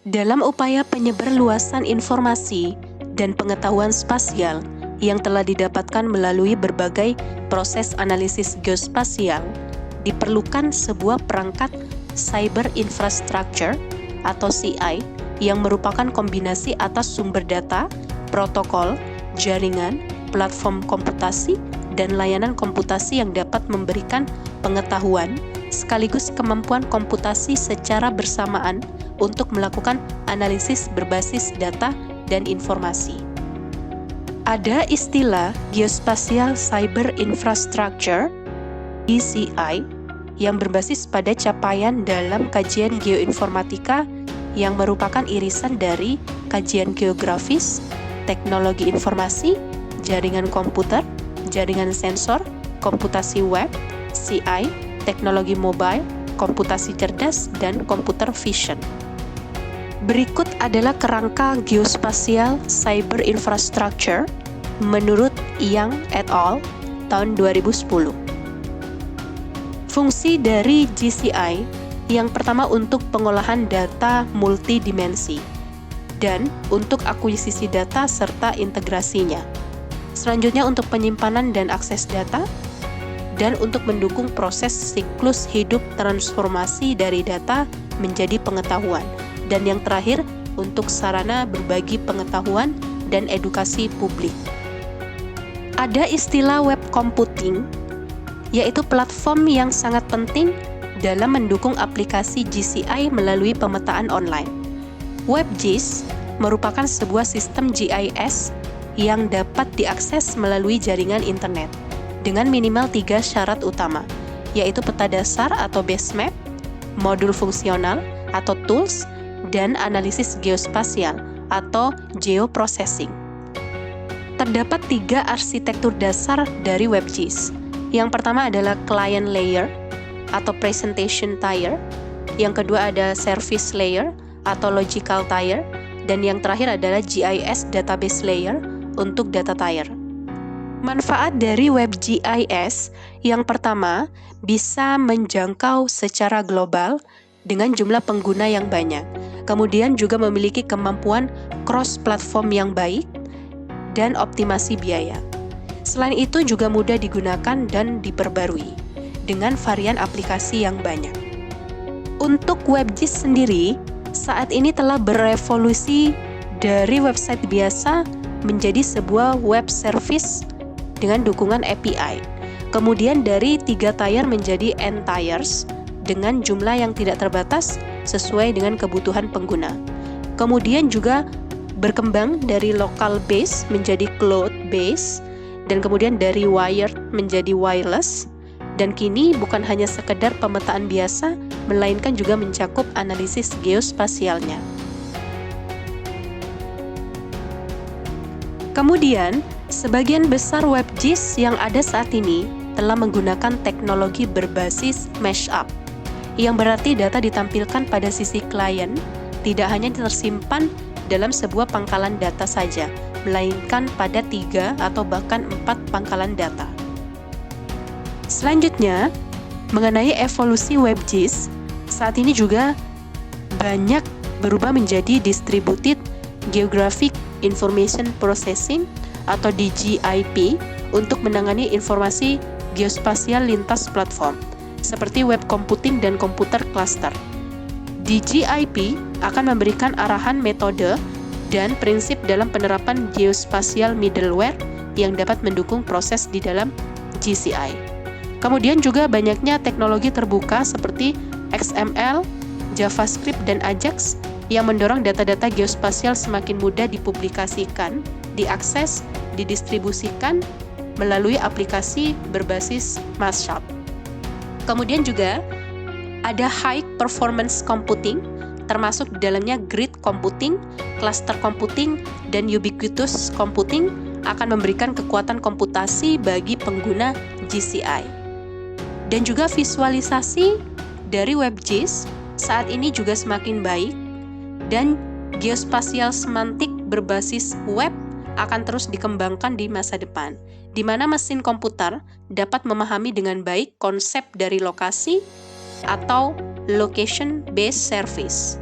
Dalam upaya penyebarluasan informasi dan pengetahuan spasial yang telah didapatkan melalui berbagai proses analisis geospasial, diperlukan sebuah perangkat cyber infrastructure atau CI yang merupakan kombinasi atas sumber data, protokol, jaringan, platform komputasi, dan layanan komputasi yang dapat memberikan pengetahuan sekaligus kemampuan komputasi secara bersamaan untuk melakukan analisis berbasis data dan informasi. Ada istilah Geospatial Cyber Infrastructure (GCI) yang berbasis pada capaian dalam kajian geoinformatika yang merupakan irisan dari kajian geografis, teknologi informasi, jaringan komputer, jaringan sensor, komputasi web, CI, teknologi mobile, komputasi cerdas, dan computer vision. Berikut adalah kerangka geospasial cyber infrastructure menurut Yang et al. Tahun 2010. Fungsi dari GCI yang pertama untuk pengolahan data multidimensi dan untuk akuisisi data serta integrasinya. Selanjutnya untuk penyimpanan dan akses data dan untuk mendukung proses siklus hidup transformasi dari data menjadi pengetahuan. Dan yang terakhir, untuk sarana berbagi pengetahuan dan edukasi publik. Ada istilah web computing, yaitu platform yang sangat penting dalam mendukung aplikasi GCI melalui pemetaan online. WebGIS merupakan sebuah sistem GIS yang dapat diakses melalui jaringan internet dengan minimal 3 syarat utama, yaitu peta dasar atau base map, modul fungsional atau tools, dan analisis geospasial atau geoprocessing. Terdapat 3 arsitektur dasar dari WebGIS. Yang pertama adalah client layer atau presentation tier, yang kedua ada service layer atau logical tier, dan yang terakhir adalah GIS database layer untuk data tier. Manfaat dari WebGIS yang pertama bisa menjangkau secara global dengan jumlah pengguna yang banyak. Kemudian juga memiliki kemampuan cross-platform yang baik dan optimasi biaya. Selain itu juga mudah digunakan dan diperbarui dengan varian aplikasi yang banyak. Untuk WebGIS sendiri, saat ini telah berevolusi dari website biasa menjadi sebuah web service dengan dukungan API. Kemudian dari 3 tier menjadi N tiers dengan jumlah yang tidak terbatas sesuai dengan kebutuhan pengguna. Kemudian juga berkembang dari local base menjadi cloud base, dan kemudian dari wired menjadi wireless, dan kini bukan hanya sekedar pemetaan biasa, melainkan juga mencakup analisis geospasialnya. Kemudian, sebagian besar WebGIS yang ada saat ini telah menggunakan teknologi berbasis mashup, yang berarti data ditampilkan pada sisi klien tidak hanya tersimpan dalam sebuah pangkalan data saja, melainkan pada 3 atau bahkan 4 pangkalan data. Selanjutnya, mengenai evolusi WebGIS, saat ini juga banyak berubah menjadi Distributed Geographic Information Processing atau DGIP untuk menangani informasi geospasial lintas platform, seperti web computing dan komputer cluster. DGIP akan memberikan arahan metode dan prinsip dalam penerapan geospasial middleware yang dapat mendukung proses di dalam GCI. Kemudian juga banyaknya teknologi terbuka seperti XML, JavaScript, dan Ajax yang mendorong data-data geospasial semakin mudah dipublikasikan, diakses, didistribusikan melalui aplikasi berbasis mashup. Kemudian juga ada high performance computing, termasuk di dalamnya grid computing, cluster computing, dan ubiquitous computing akan memberikan kekuatan komputasi bagi pengguna GCI. Dan juga visualisasi dari WebGIS saat ini juga semakin baik, dan geospasial semantik berbasis web akan terus dikembangkan di masa depan, di mana mesin komputer dapat memahami dengan baik konsep dari lokasi atau location-based service.